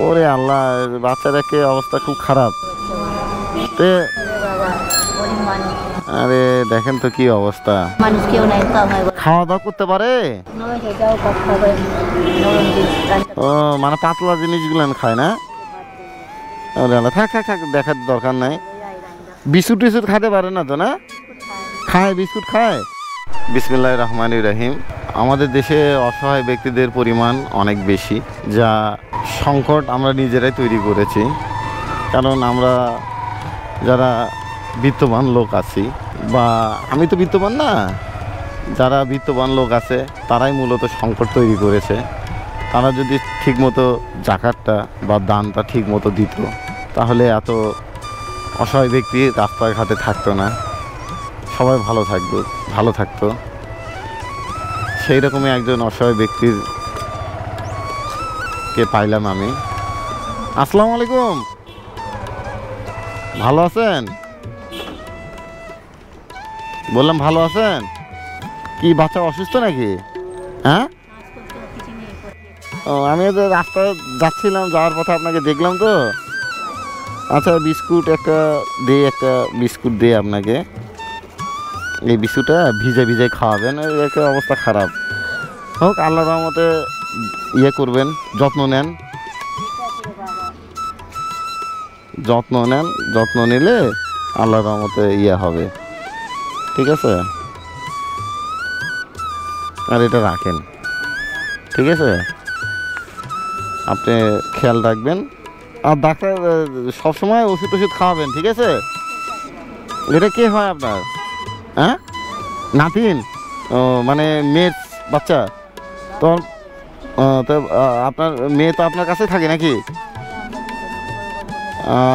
ওরে আল্লাহ, বাচ্চাটাকে অবস্থা খুব খারাপ। তে আরে দেখেন তো কি অবস্থা, খাওয়া দাওয়া করতে পারে? ও মানে পাতলা জিনিসগুলো খায় না? ওরে আল্লাহ, থাক থাক থাক, দেখার দরকার নাই। বিস্কুট টিস্কুট খাতে পারে না তো? না খায়, বিস্কুট খায়। বিসমিল্লাহির রহমানির রহিম। আমাদের দেশে অসহায় ব্যক্তিদের পরিমাণ অনেক বেশি, যা সংকট আমরা নিজেরাই তৈরি করেছি। কারণ আমরা যারা বিত্তবান লোক আছি, বা আমি তো বিত্তবান না, যারা বিত্তবান লোক আছে তারাই মূলত সংকট তৈরি করেছে। তারা যদি ঠিকমতো জাকাতটা বা দানটা ঠিকমতো দিত, তাহলে এত অসহায় ব্যক্তি রাস্তাঘাটে থাকতো না, সবাই ভালো থাকতো। সেই রকমই একজন অসহায় ব্যক্তির কে পাইলাম আমি। আসসালামু আলাইকুম, ভালো আছেন? বললাম ভালো আছেন? কি বাচ্চা অসুস্থ নাকি? হ্যাঁ, ও আমি তো রাস্তায় যাচ্ছিলাম, যাওয়ার পথে আপনাকে দেখলাম তো। আচ্ছা, বিস্কুট একটা বিস্কুট দিয়ে আপনাকে, এই বিস্কুটটা ভিজে ভিজে খাওয়াবেন। একটা অবস্থা খারাপ হোক, আল্লাহর রহমতে ইয়ে করবেন, যত্ন নেন। যত্ন নিলে আল্লাহর রহমতে ইয়ে হবে, ঠিক আছে? আর এটা রাখেন, ঠিক আছে? আপনি খেয়াল রাখবেন, আর ডাক্তার সবসময় ওষুধ খাওয়াবেন, ঠিক আছে? এটা কে হয় আপনার? হ্যাঁ, নাতিন? ও মানে মেয়ের বাচ্চা তো? আপনার মেয়ে তো আপনার কাছে থাকে নাকি?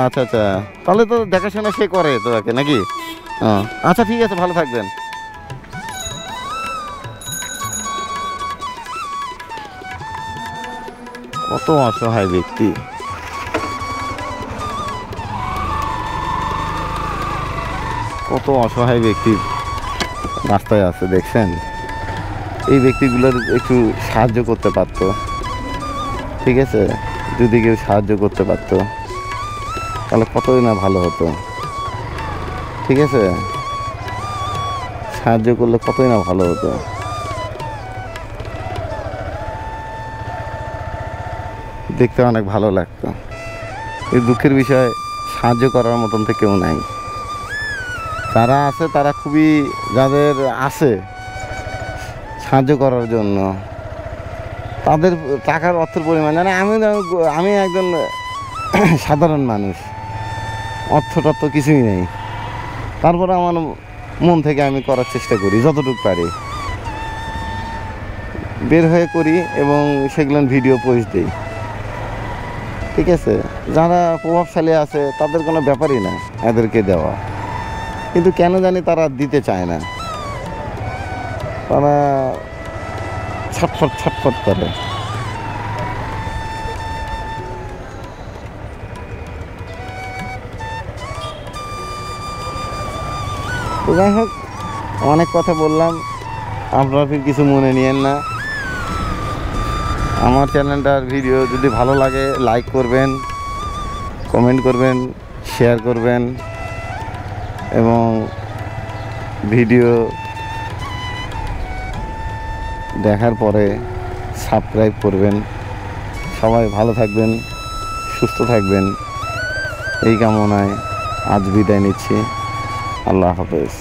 আচ্ছা আচ্ছা, তাহলে তো দেখাশোনা সে করে তো একে নাকি? আচ্ছা ঠিক আছে, ভালো থাকবেন। কত অসহায় ব্যক্তি, কত অসহায় ব্যক্তি রাস্তায় আছে দেখছেন। এই ব্যক্তিগুলোর একটু সাহায্য করতে পারতো, ঠিক আছে? যদি কেউ সাহায্য করতে পারতো তাহলে কতই না ভালো হতো, ঠিক আছে? সাহায্য করলে কতই না ভালো হতো। দেখতে অনেক ভালো লাগতো। এই দুঃখের বিষয়, সাহায্য করার মতন তো কেউ নাই। যারা আছে তারা খুবই, যাদের আছে সাহায্য করার জন্য, তাদের টাকার অর্থের পরিমাণ জানে। আমি একজন সাধারণ মানুষ, অর্থ টর্থ কিছুই নেই, তারপরে আমার মন থেকে আমি করার চেষ্টা করি যতটুকু পারি, বের হয়ে করি এবং সেগুলো ভিডিও পোস্ট দিই, ঠিক আছে? যারা প্রভাবশালী আছে তাদের কোনো ব্যাপারই না এদেরকে দেওয়া, কিন্তু কেন জানি তারা দিতে চায় না, তারা ছটফট করে। তো যাই হোক, অনেক কথা বললাম, আপনারা ফির কিছু মনে নিয়েন না। আমার চ্যানেলটার ভিডিও যদি ভালো লাগে লাইক করবেন, কমেন্ট করবেন, শেয়ার করবেন এবং ভিডিও দেখার পরে সাবস্ক্রাইব করবেন। সবাই ভালো থাকবেন, সুস্থ থাকবেন, এই কামনায় আজ বিদায় নিচ্ছি। আল্লাহ হাফেজ।